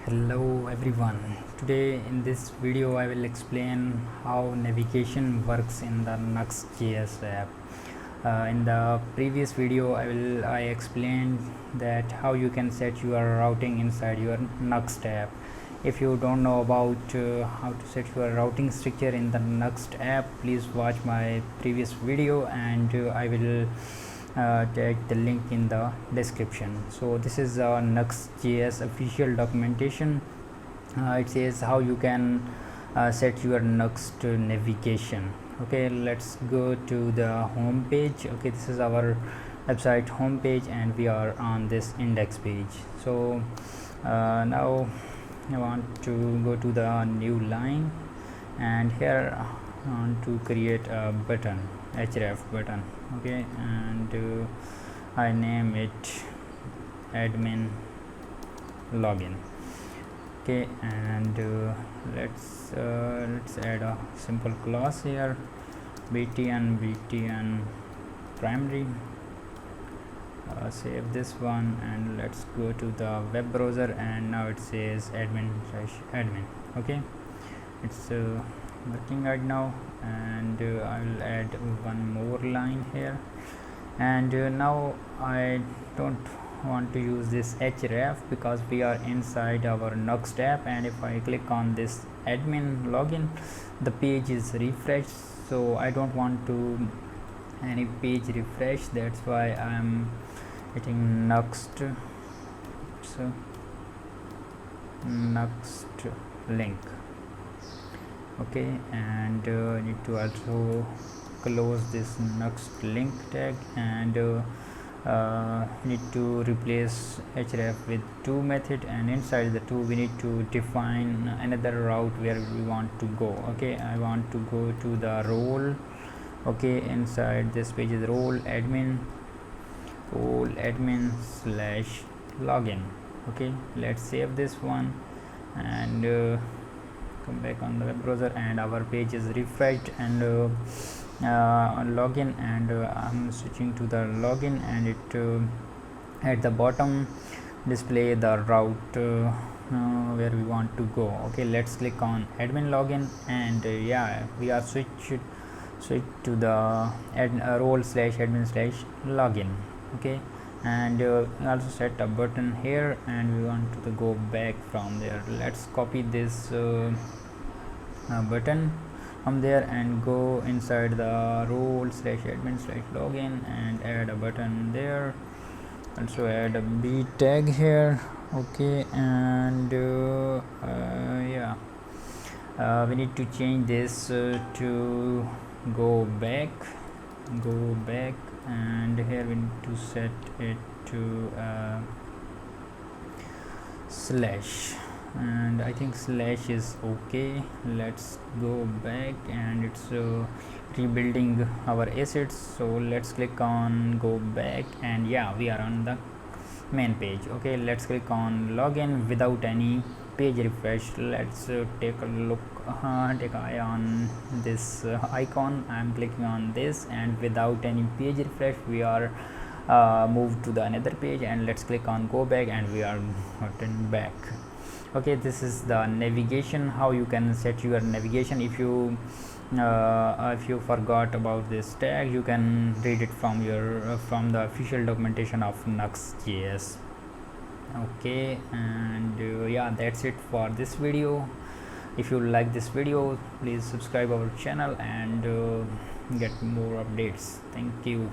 Hello everyone. Today in this video I will explain how navigation works in the Nuxt.js app. In the previous video I explained that how you can set your routing inside your Nuxt app. If you don't know about how to set your routing structure in the Nuxt app, please watch my previous video and I will tag the link in the description. So this is Nuxt.js official documentation. It says how you can set your Nuxt navigation. Okay, let's go to the home page. Okay, this is our website home page and we are on this index page. So now I want to go to the new line, and here I want to create a button, href button. Okay, and I name it admin login. Okay, and let's add a simple class here, btn primary. Save this one and let's go to the web browser, and now it says admin. Okay, it's working right now, and I will add one more line here. And now I don't want to use this href because we are inside our Nuxt app, and if I click on this admin login, the page is refreshed. So I don't want to any page refresh, that's why I'm hitting Nuxt, so NuxtLink. Okay, and need to also close this NuxtLink tag, and need to replace href with to method, and inside the to we need to define another route where we want to go. Okay, I want to go to the role. Okay, inside this page is role admin /login. Okay, let's save this one and come back on the web browser, and our page is refreshed and on login, and I'm switching to the login, and it at the bottom display the route where we want to go. Okay, let's click on admin login, and yeah, we are switch to the role/admin/login. Okay, and also set a button here, and we want to go back from there. Let's copy this button from there and go inside the role/admin/login and add a button there. Also add a b tag here. Okay, and yeah, we need to change this to go back, and here we need to set it to slash, and I think slash is okay. Let's go back, and it's rebuilding our assets. So let's click on go back, and yeah, we are on the main page. Okay, let's click on login without any page refresh. Let's take a look, take an eye on this icon. I'm clicking on this, and without any page refresh we are moved to the another page, and let's click on go back, and we are gotten back. Okay, this is the navigation, how you can set your navigation. If you forgot about this tag, you can read it from your from the official documentation of Nuxt.js. Okay, and yeah, that's it for this video. If you like this video, please subscribe our channel and get more updates. Thank you.